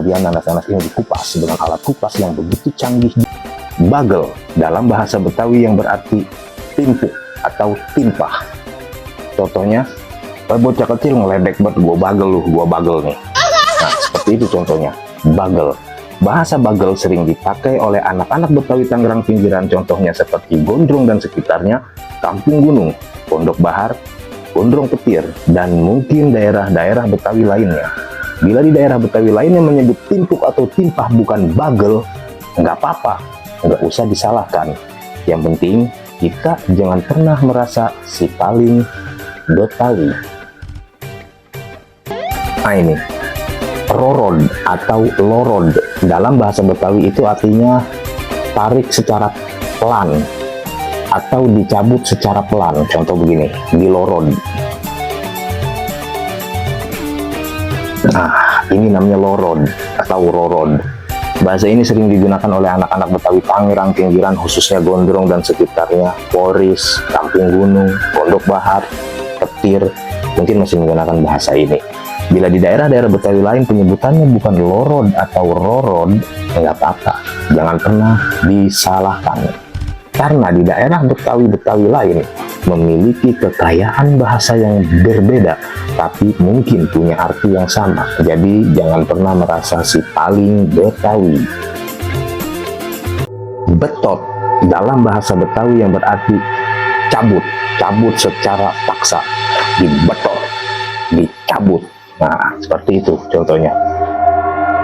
Kemudian nanas-nanas ini dikupas dengan alat kupas yang begitu canggih. Bagel dalam bahasa Betawi yang berarti timpuk atau timpah. Contohnya, bocah kecil ngeledek banget, gua bagel nih. Nah, seperti itu contohnya, bagel. Bahasa bagel sering dipakai oleh anak-anak Betawi Tangerang pinggiran, contohnya seperti Gondrong dan sekitarnya, Kampung Gunung, Pondok Bahar, Gondrong Petir, dan mungkin daerah-daerah Betawi lainnya. Bila di daerah Betawi lainnya menyebut timpuk atau timpah bukan bagel, nggak apa-apa, nggak usah disalahkan. Yang penting, kita jangan pernah merasa si paling Betawi. Nah ini, rorod atau lorod dalam bahasa Betawi itu artinya tarik secara pelan atau dicabut secara pelan. Contoh begini, dilorod. Nah, ini namanya lorod atau rorod. Bahasa ini sering digunakan oleh anak-anak Betawi Tangerang pinggiran, khususnya Gondrong dan sekitarnya, Poris, Kampung Gunung, Pondok Bahar, Petir, mungkin masih menggunakan bahasa ini. Bila di daerah-daerah Betawi lain penyebutannya bukan lorod atau rorod, nggak apa-apa, jangan pernah disalahkan. Karena di daerah Betawi lain memiliki kekayaan bahasa yang berbeda, tapi mungkin punya arti yang sama. Jadi jangan pernah merasa si paling Betawi. Betot dalam bahasa Betawi yang berarti cabut secara paksa, dibetot, dicabut. Nah, seperti itu contohnya.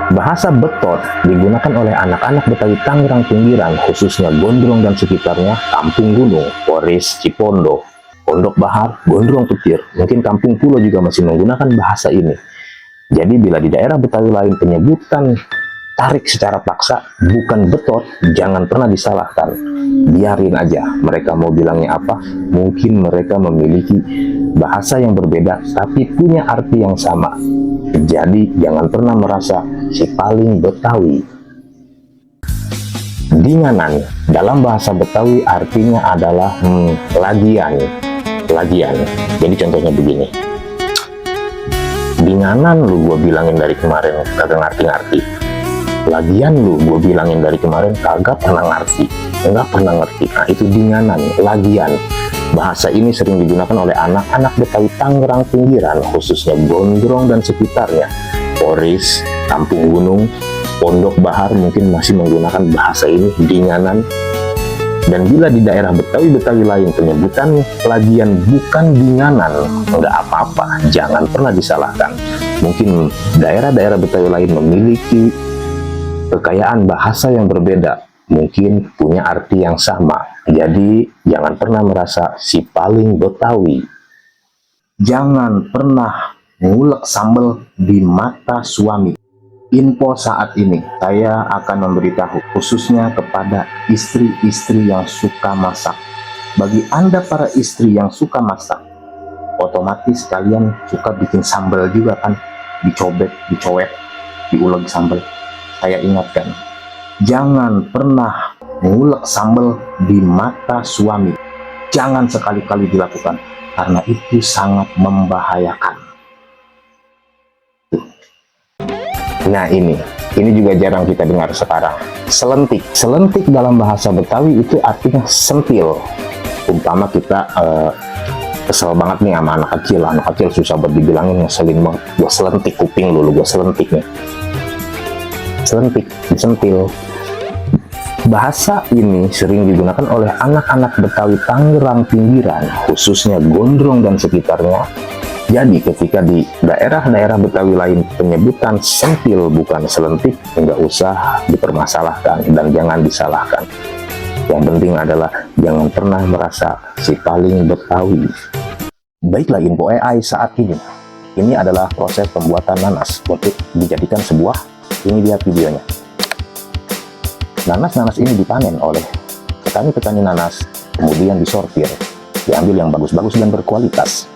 Bahasa betot digunakan oleh anak-anak Betawi Tangerang pinggiran, khususnya Gondrong dan sekitarnya, Kampung Gunung, Poris, Cipondo, Pondok Bahar, Gondrong Petir, mungkin Kampung Pulo juga masih menggunakan bahasa ini. Jadi bila di daerah Betawi lain penyebutan tarik secara paksa bukan betot, jangan pernah disalahkan. Biarin aja, mereka mau bilangnya apa, mungkin mereka memiliki bahasa yang berbeda tapi punya arti yang sama. Jadi jangan pernah merasa si paling Betawi. Dinganan dalam bahasa Betawi artinya adalah lagian. Jadi contohnya begini, dinganan lu gua bilangin dari kemarin kagak ngerti-ngerti, lagian lu gue bilangin dari kemarin kagak pernah ngerti. Nah, itu dinganan, lagian. Bahasa ini sering digunakan oleh anak-anak Betawi Tangerang pinggiran, khususnya Gondrong dan sekitarnya, Poris, Kampung Gunung, Pondok Bahar mungkin masih menggunakan bahasa ini, dinganan. Dan bila di daerah Betawi lain penyebutan lagian bukan dinganan, nggak apa-apa, jangan pernah disalahkan. Mungkin daerah-daerah Betawi lain memiliki kekayaan bahasa yang berbeda, mungkin punya arti yang sama. Jadi jangan pernah merasa si paling Betawi. Jangan pernah ngulek sambal di mata suami. Info saat ini saya akan memberitahu khususnya kepada istri-istri yang suka masak. Bagi Anda para istri yang suka masak, otomatis kalian suka bikin sambal juga kan, dicowet, diulek sambal. Saya ingatkan, jangan pernah ngulek sambal di mata suami. Jangan sekali-kali dilakukan, karena itu sangat membahayakan. Nah ini juga jarang kita dengar sekarang. Selentik dalam bahasa Betawi itu artinya sentil. Umpama kita kesel banget nih sama anak kecil susah buat dibilangin, ngeselin banget, gua selentik kuping lu, gua selentik nih. Selentik, disentil. Bahasa ini sering digunakan oleh anak-anak Betawi Tangerang pinggiran, khususnya Gondrong dan sekitarnya. Jadi ketika di daerah-daerah Betawi lain penyebutan sentil bukan selentik, nggak usah dipermasalahkan dan jangan disalahkan. Yang penting adalah jangan pernah merasa si paling Betawi. Baiklah, info AI saat ini. Ini adalah proses pembuatan nanas untuk dijadikan sebuah. Ini lihat videonya. Nanas-nanas ini dipanen oleh petani-petani nanas, kemudian disortir, diambil yang bagus-bagus dan berkualitas.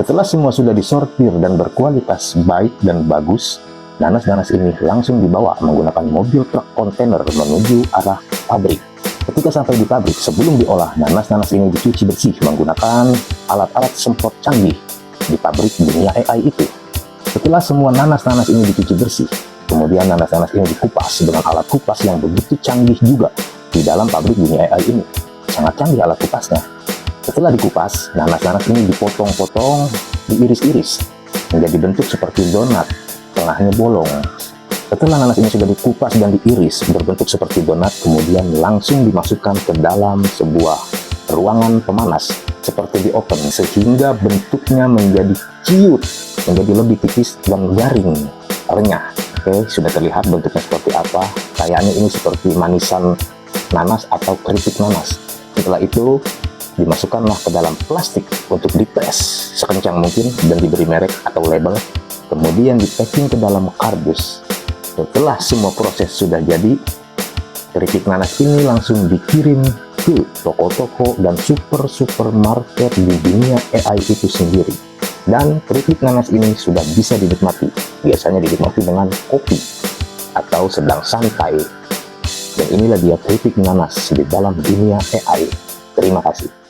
Setelah semua sudah disortir dan berkualitas baik dan bagus, nanas-nanas ini langsung dibawa menggunakan mobil truk kontainer menuju arah pabrik. Ketika sampai di pabrik, sebelum diolah, nanas-nanas ini dicuci bersih menggunakan alat-alat semprot canggih di pabrik dunia AI itu. Setelah semua nanas-nanas ini dicuci bersih, Kemudian nanas-nanas ini dikupas dengan alat kupas yang begitu canggih juga di dalam pabrik dunia AI ini. Sangat canggih alat kupasnya. Setelah dikupas, nanas-nanas ini dipotong-potong, diiris-iris menjadi bentuk seperti donat, tengahnya bolong. Setelah nanas ini sudah dikupas dan diiris berbentuk seperti donat, kemudian langsung dimasukkan ke dalam sebuah ruangan pemanas seperti di oven, sehingga bentuknya menjadi ciut, menjadi lebih tipis dan garing, renyah. Oke, sudah terlihat bentuknya seperti apa. Kayaknya ini seperti manisan nanas atau keripik nanas. Setelah itu dimasukkanlah ke dalam plastik untuk dipres sekencang mungkin dan diberi merek atau label, kemudian di-packing ke dalam kardus. Setelah semua proses sudah jadi, keripik nanas ini langsung dikirim ke toko-toko dan supermarket di dunia AI itu sendiri. Dan keripik nanas ini sudah bisa dinikmati. Biasanya dinikmati dengan kopi atau sedang santai. Dan inilah dia keripik nanas di dalam dunia AI. Terima kasih.